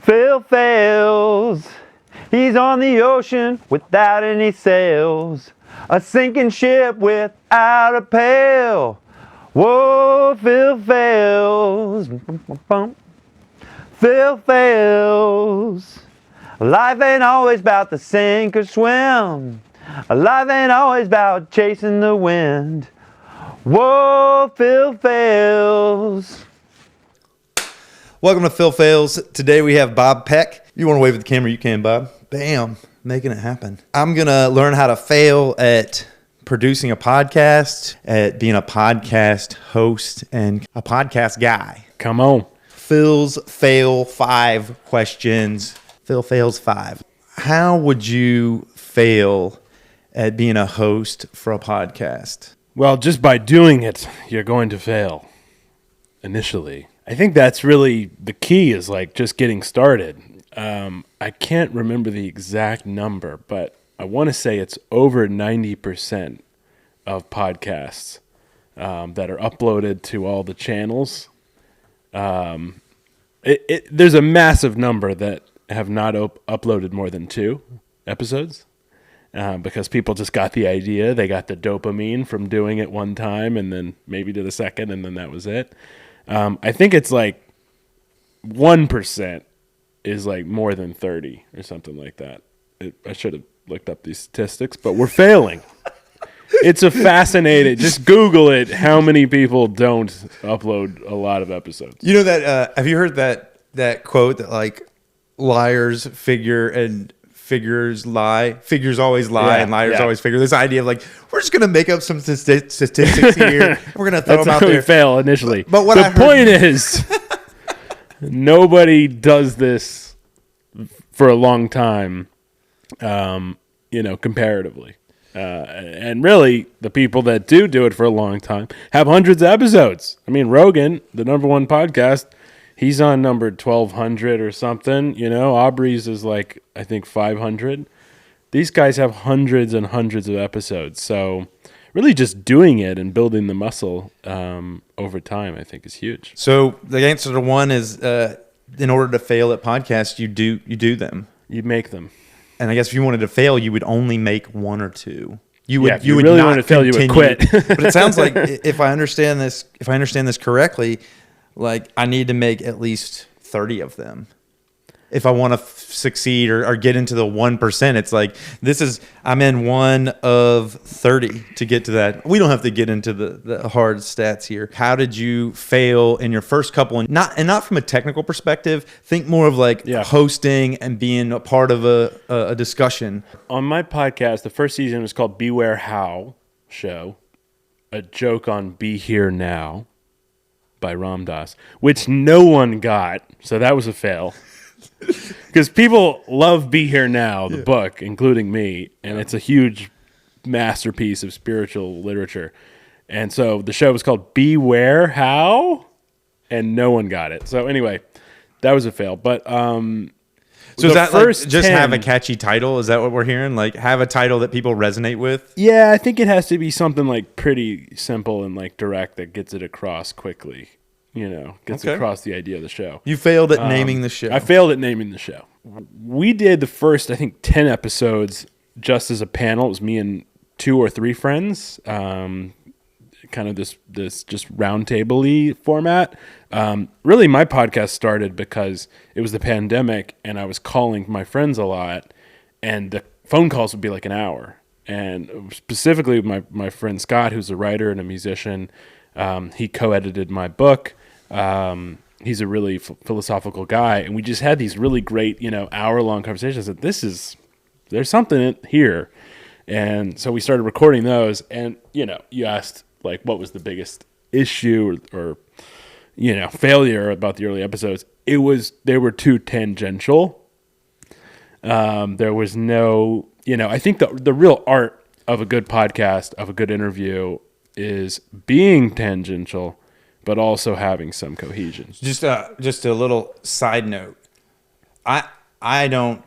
Phil Phails, he's on the ocean without any sails, a sinking ship without a pail. Whoa, Phil Phails, Phil Phails. Life ain't always about the sink or swim. Life ain't always about chasing the wind. Whoa, Phil Phails. Welcome to Phil Phails. Today we have Bob Peck. You want to wave at the camera, you can, Bob. Bam, making it happen. I'm going to learn how to fail at producing a podcast, at being a podcast host, and a podcast guy. Come on. Phil's Fail 5 questions. Phil Fails 5. How would you fail at being a host for a podcast? Well, just by doing it, you're going to fail initially. I think that's really the key, is like just getting started. I can't remember the exact number, but I want to say it's over 90% of podcasts that are uploaded to all the channels. There's a massive number that have not uploaded more than 2 episodes because people just got the idea. They got the dopamine from doing it one time and then maybe did a second, and then that was it. I think it's like 1% is like more than 30 or something like that. I should have looked up these statistics, but we're failing. It's a fascinating, just Google it, how many people don't upload a lot of episodes. You know that, have you heard that quote that like liars figure and figures lie, figures always lie, and liars always figure? This idea of like, we're just going to make up some statistics here. We're going to throw them out there. That's how we fail initially. But what the point is, nobody does this for a long time, comparatively. And really, the people that do it for a long time have hundreds of episodes. I mean, Rogan, the number one podcast, he's on number 1,200 or something. Aubrey's is like, I think, 500. These guys have hundreds and hundreds of episodes. So really just doing it and building the muscle over time, I think, is huge. So the answer to one is, in order to fail at podcasts, you do them. You make them. And I guess if you wanted to fail, you would only make 1 or 2. You would really not want to fail, you would quit. But it sounds like if I understand this correctly, like I need to make at least 30 of them if I want to succeed or get into the 1%. It's like I'm in 1 of 30 to get to that. We don't have to get into the hard stats here. How did you fail in your first couple? And not from a technical perspective. Think more of like hosting and being a part of a discussion. On my podcast, the first season was called Beware How Show, a joke on Be Here Now by Ram Dass, which no one got. So that was a fail. Because people love Be Here Now, the book, including me, and it's a huge masterpiece of spiritual literature. And so the show was called Beware How, and no one got it. So anyway, that was a fail. But so is that first like just have a catchy title? Is that what we're hearing? Like have a title that people resonate with? Yeah, I think it has to be something like pretty simple and like direct that gets it across quickly. Gets across the idea of the show. You failed at naming the show. I failed at naming the show. We did the first, I think, 10 episodes just as a panel. It was me and 2 or 3 friends, kind of this just roundtable-y format. Really, my podcast started because it was the pandemic, and I was calling my friends a lot, and the phone calls would be like an hour. And specifically, my friend Scott, who's a writer and a musician, he co-edited my book. He's a really philosophical guy, and we just had these really great, hour-long conversations that there's something here. And so we started recording those, and, you asked, like, what was the biggest issue or failure about the early episodes? They were too tangential. There was no, I think the real art of a good podcast, of a good interview, is being tangential, but also having some cohesion. Just a little side note. I'm not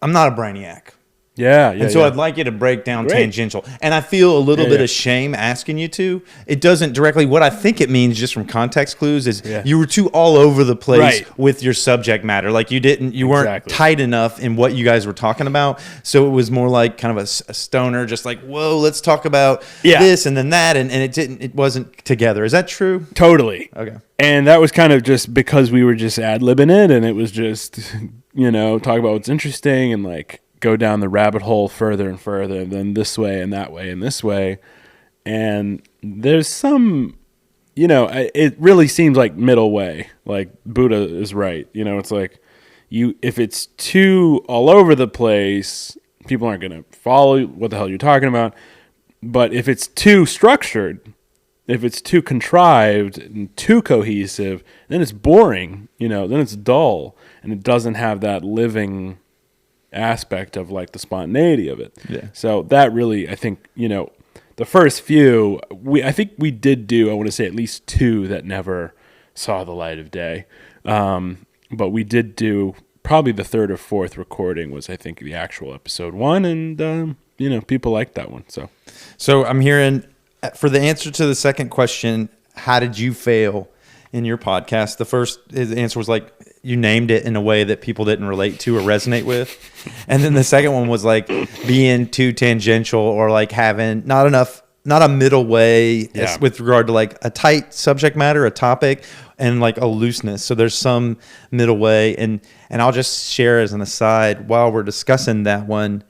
a brainiac. Yeah. And so I'd like you to break down tangential. And I feel a little bit of shame asking you to. It doesn't directly, what I think it means just from context clues is you were too all over the place with your subject matter. Like you weren't tight enough in what you guys were talking about. So it was more like kind of a stoner, just like, whoa, let's talk about this and then that. And it wasn't together. Is that true? Totally. Okay. And that was kind of just because we were just ad-libbing it, and it was just, talk about what's interesting and like go down the rabbit hole further and further, and then this way and that way and this way. And there's some, it really seems like middle way. Like Buddha is right. It's like if it's too all over the place, people aren't going to follow what the hell you're talking about. But if it's too structured, if it's too contrived and too cohesive, then it's boring, then it's dull, and it doesn't have that living aspect of like the spontaneity of it. Yeah. So that really, I think, the first few, I think we did do, I want to say at least 2 that never saw the light of day. But we did do probably the 3rd or 4th recording was, I think, the actual episode 1, and people liked that one. So I'm hearing, for the answer to the second question, how did you fail in your podcast? The first answer was like, you named it in a way that people didn't relate to or resonate with. And then the second one was like being too tangential, or like having not a middle way with regard to like a tight subject matter, a topic, and like a looseness. So there's some middle way. And I'll just share as an aside, while we're discussing that one,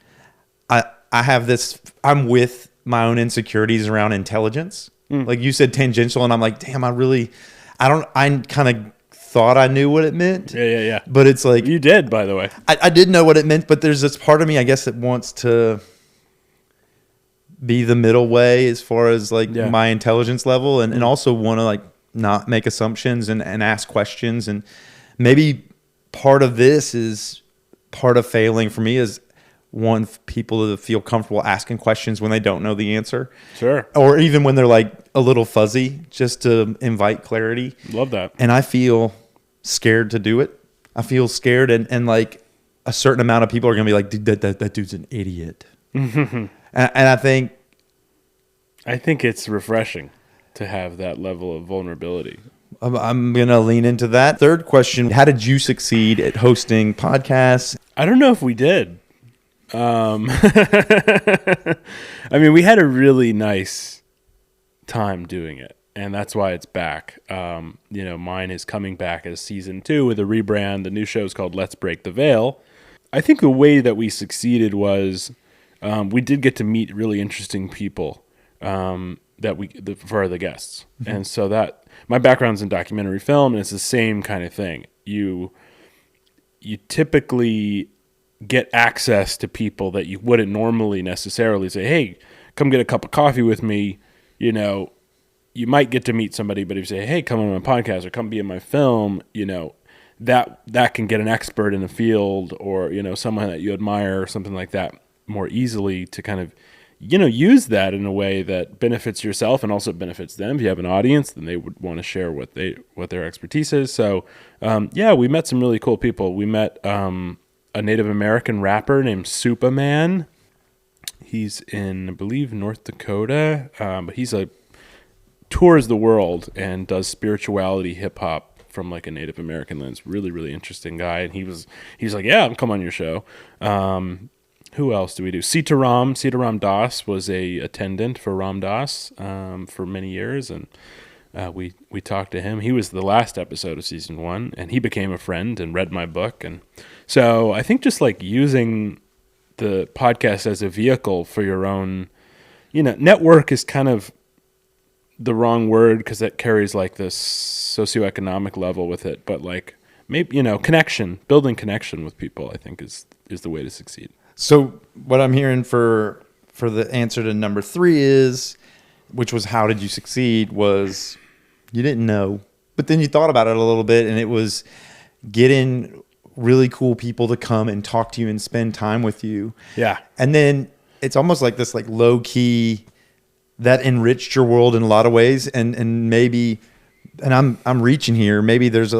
I have this, I'm with my own insecurities around intelligence. Like you said tangential, and I'm like, damn, I kind of thought I knew what it meant. Yeah. But it's like, you did, by the way. I did know what it meant, but there's this part of me, I guess, that wants to be the middle way as far as like my intelligence level, and also want to like not make assumptions and ask questions. And maybe part of this is part of failing for me is people to feel comfortable asking questions when they don't know the answer. Sure. Or even when they're like a little fuzzy, just to invite clarity. Love that. And I feel scared to do it. I feel scared, and like a certain amount of people are going to be like, dude, that dude's an idiot. and I think it's refreshing to have that level of vulnerability. I'm going to lean into that. Third question, how did you succeed at hosting podcasts? I don't know if we did. I mean, we had a really nice time doing it, and that's why it's back. Mine is coming back as season 2 with a rebrand. The new show is called Let's Break the Veil. I think the way that we succeeded was we did get to meet really interesting people for the guests. Mm-hmm. And so that my background's in documentary film, and it's the same kind of thing. You typically get access to people that you wouldn't normally necessarily say, hey, come get a cup of coffee with me. You might get to meet somebody, but if you say, hey, come on my podcast or come be in my film, that can get an expert in the field, or, someone that you admire or something like that more easily to kind of, use that in a way that benefits yourself and also benefits them. If you have an audience, then they would want to share what their expertise is. So, we met some really cool people. We met, a Native American rapper named Superman. He's in, I believe, North Dakota, but he's tours the world and does spirituality hip hop from like a Native American lens. Really, really interesting guy. And he's like, yeah, I'll come on your show. Who else do we do? Sitaram Das was a attendant for Ram Dass for many years, and we talked to him. He was the last episode of season 1, and he became a friend and read my book. And so I think just like using the podcast as a vehicle for your own, network is kind of the wrong word because that carries like this socioeconomic level with it. But like maybe, building connection with people, I think is the way to succeed. So what I'm hearing for the answer to number 3 is, which was how did you succeed, was you didn't know, but then you thought about it a little bit, and it was getting really cool people to come and talk to you and spend time with you. Yeah. And then it's almost like this like low key that enriched your world in a lot of ways, and maybe and I'm reaching here. Maybe there's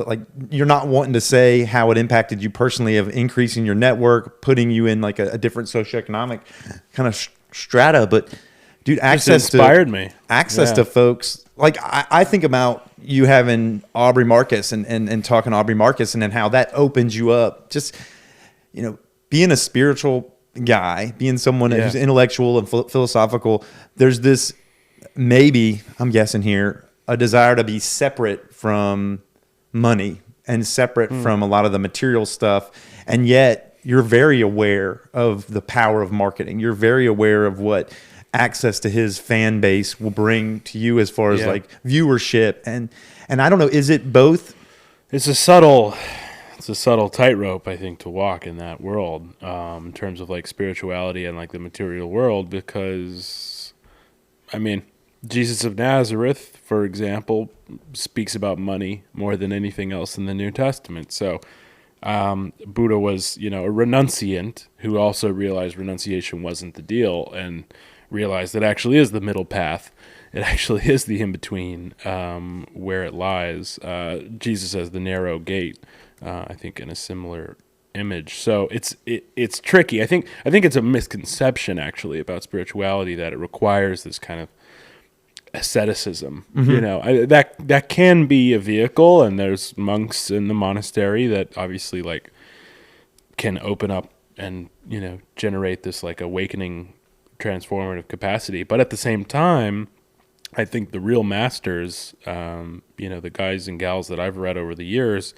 you're not wanting to say how it impacted you personally of increasing your network, putting you in like a different socioeconomic kind of strata. But dude, access to folks. Like I think about you having Aubrey Marcus and talking to Aubrey Marcus and then how that opens you up. Just, being a spiritual guy, being someone who's intellectual and philosophical, there's this, maybe, I'm guessing here, a desire to be separate from money and separate from a lot of the material stuff. And yet you're very aware of the power of marketing. You're very aware of what access to his fan base will bring to you as far as like viewership. And I don't know, is it both? It's a subtle tightrope, I think, to walk in that world, in terms of like spirituality and like the material world, because I mean, Jesus of Nazareth, for example, speaks about money more than anything else in the New Testament. So Buddha was, a renunciant who also realized renunciation wasn't the deal and realized it actually is the middle path. It actually is the in-between, where it lies. Jesus as the narrow gate, I think, in a similar image. So it's tricky. I think it's a misconception actually about spirituality that it requires this kind of asceticism. That can be a vehicle, and there's monks in the monastery that obviously like can open up and generate this like awakening, transformative capacity. But at the same time, I think the real masters, the guys and gals that I've read over the years,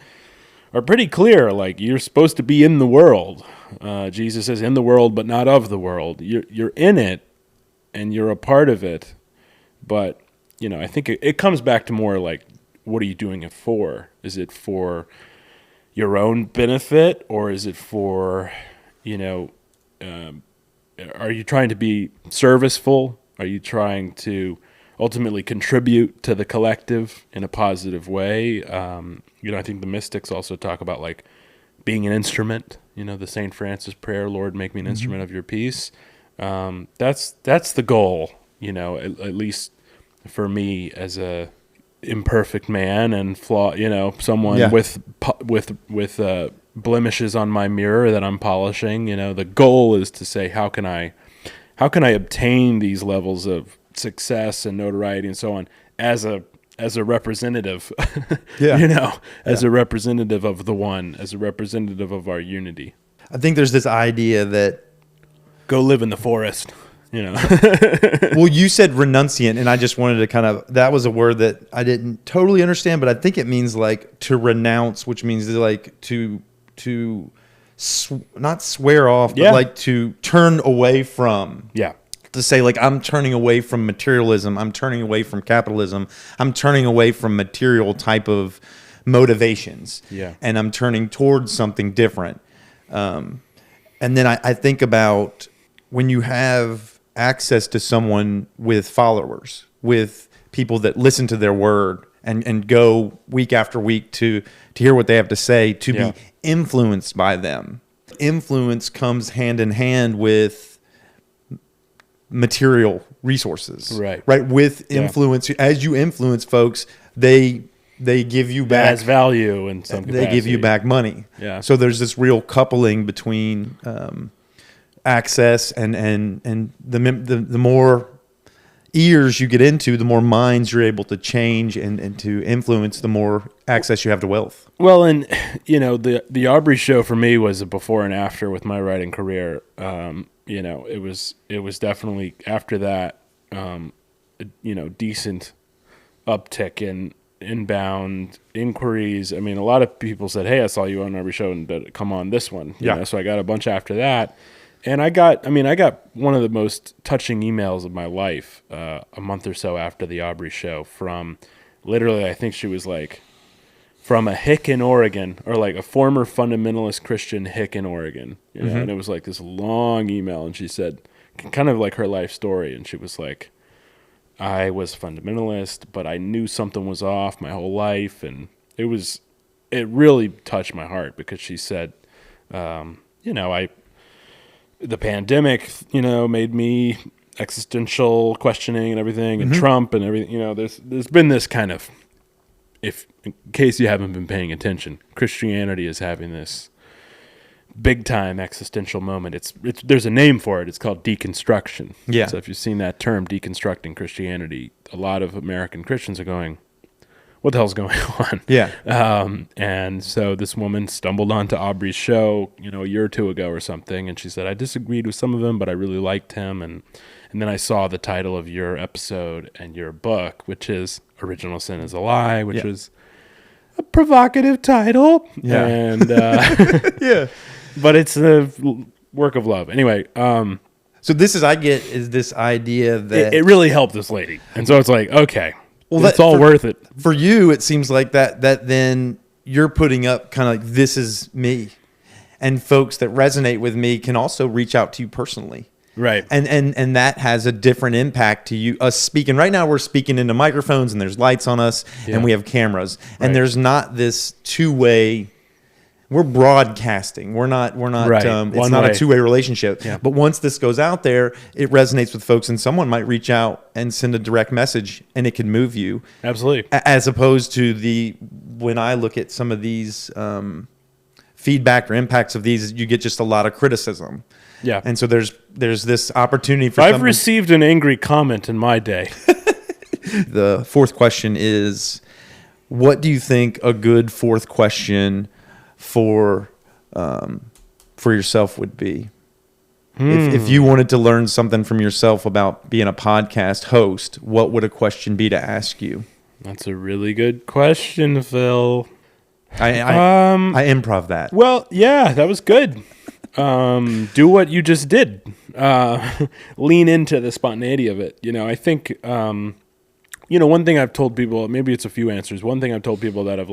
are pretty clear. Like, you're supposed to be in the world. Jesus says, "In the world, but not of the world." You're in it, and you're a part of it. But I think it comes back to more like, what are you doing it for? Is it for your own benefit, or is it for, are you trying to be serviceful? Are you trying to ultimately contribute to the collective in a positive way? I think the mystics also talk about like being an instrument, the St. Francis prayer, "Lord, make me an instrument of your peace." That's the goal, at least for me as a imperfect man and someone with blemishes on my mirror that I'm polishing. The goal is to say, how can I obtain these levels of success and notoriety and so on as a representative, as a representative of the one, as a representative of our unity. I think there's this idea that go live in the forest, Well, you said renunciant, and I just wanted to that was a word that I didn't totally understand, but I think it means like to renounce, which means like to not swear off, but like to turn away from. Yeah. To say like, I'm turning away from materialism, I'm turning away from capitalism, I'm turning away from material type of motivations, and I'm turning towards something different. And then I think about when you have access to someone with followers, with people that listen to their word and go week after week to hear what they have to say, to be influenced by them. Influence comes hand in hand with material resources, right? With influence, as you influence folks, they give you back as value in some capacity. They give you back money. Yeah. So there's this real coupling between access and the more ears you get into, the more minds you're able to change and to influence, the more access you have to wealth. Well, and the Aubrey show for me was a before and after with my writing career. It was definitely after that, decent uptick in inbound inquiries. I mean, a lot of people said, "Hey, I saw you on Aubrey show, and come on this one." So I got a bunch after that. And I got one of the most touching emails of my life a month or so after the Aubrey show from literally, I think she was like from a hick in Oregon, or like a former fundamentalist Christian hick in Oregon. And it was like this long email, and she said kind of like her life story. And she was like, I was a fundamentalist, but I knew something was off my whole life. And it really touched my heart, because she said, the pandemic, made me existential questioning and everything, and Trump and everything. There's been this kind of if in case you haven't been paying attention, Christianity is having this big time existential moment. It's there's a name for it. It's called deconstruction. Yeah. So if you've seen that term, deconstructing Christianity, a lot of American Christians are going, what the hell's going on? Yeah. And so this woman stumbled onto Aubrey's show, a year or two ago or something, and she said, I disagreed with some of him, but I really liked him. And then I saw the title of your episode and your book, which is Original Sin is a Lie, which was a provocative title. Yeah. And Yeah. but it's a work of love. Anyway, So this is this idea that it really helped this lady. And so it's like, okay, Well, it's all worth it. for you. It seems like that then you're putting up kind of like, this is me, and folks that resonate with me can also reach out to you personally. Right. And that has a different impact to you. Us speaking right now, we're speaking into microphones and there's lights on us and we have cameras, and there's not this two-way. We're broadcasting. We're not. Right. It's not a two-way relationship. Yeah. But once this goes out there, it resonates with folks, and someone might reach out and send a direct message, and it can move you. Absolutely. As opposed to when I look at some of these feedback or impacts of these, you get just a lot of criticism. Yeah. And so there's this opportunity for. I've received an angry comment in my day. The fourth question is, what do you think a good fourth question for yourself would be? If you wanted to learn something from yourself about being a podcast host, what would a question be to ask you? That's a really good question, Phil. I improv that. Well, yeah, that was good. Do what you just did. Lean into the spontaneity of it. I think, one thing I've told people, maybe it's a few answers. One thing I've told people that I've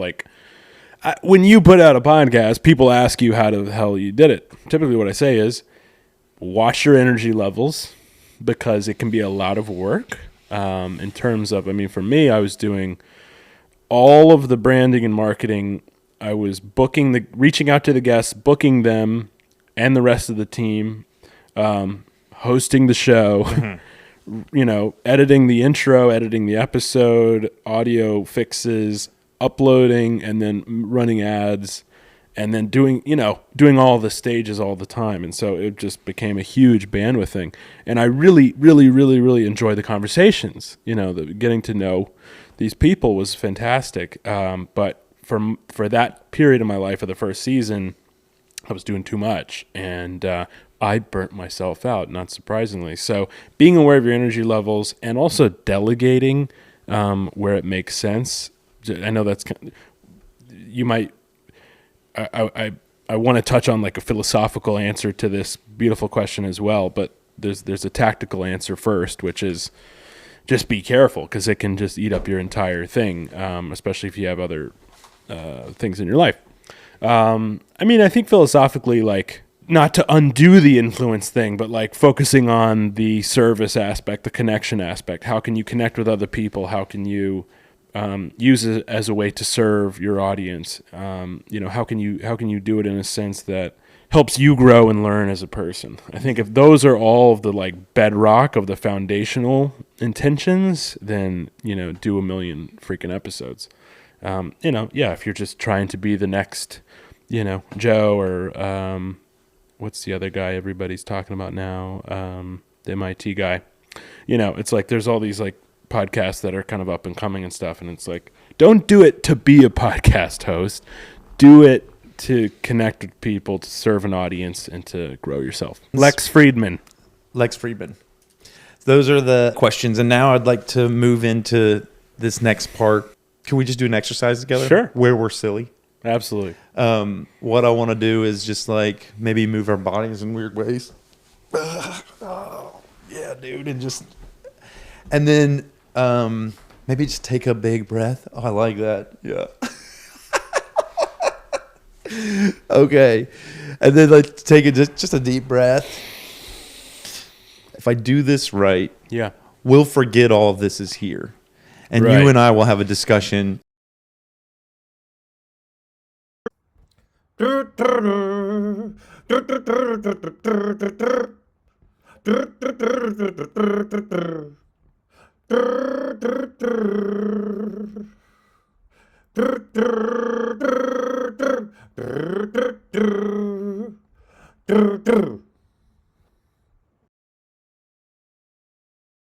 when you put out a podcast, people ask you how the hell you did it. Typically what I say is, watch your energy levels, because it can be a lot of work. In terms of, for me, I was doing all of the branding and marketing. I was reaching out to the guests, booking them and the rest of the team, hosting the show, editing the intro, editing the episode, audio fixes, uploading, and then running ads, and then doing all the stages all the time. And so it just became a huge bandwidth thing. And I really, really, really, really enjoy the conversations. Getting to know these people was fantastic. But for that period of my life, of the first season, I was doing too much, and I burnt myself out, not surprisingly. So being aware of your energy levels, and also delegating where it makes sense. I know that's you might. I want to touch on like a philosophical answer to this beautiful question as well, but there's a tactical answer first, which is just be careful, because it can just eat up your entire thing, especially if you have other things in your life. I think philosophically, not to undo the influence thing, but focusing on the service aspect, the connection aspect. How can you connect with other people? How can you use it as a way to serve your audience? How can you do it in a sense that helps you grow and learn as a person? I think if those are all of the bedrock of the foundational intentions, then do a million freaking episodes. If you're just trying to be the next, Joe, or what's the other guy everybody's talking about now? The MIT guy. It's there's all these podcasts that are kind of up and coming and stuff, and it's don't do it to be a podcast host. Do it to connect with people, to serve an audience, and to grow yourself. Lex Friedman. Those are the questions, and now I'd like to move into this next part. Can we just do an exercise together? Sure. Where we're silly. Absolutely. What I want to do is just maybe move our bodies in weird ways. Oh, yeah, dude. And then maybe just take a big breath. Oh, I like that. Yeah. Okay. And then let's take just a deep breath. If I do this right, Yeah. we'll forget all of this is here. And Right. you and I will have a discussion. Drr, drr.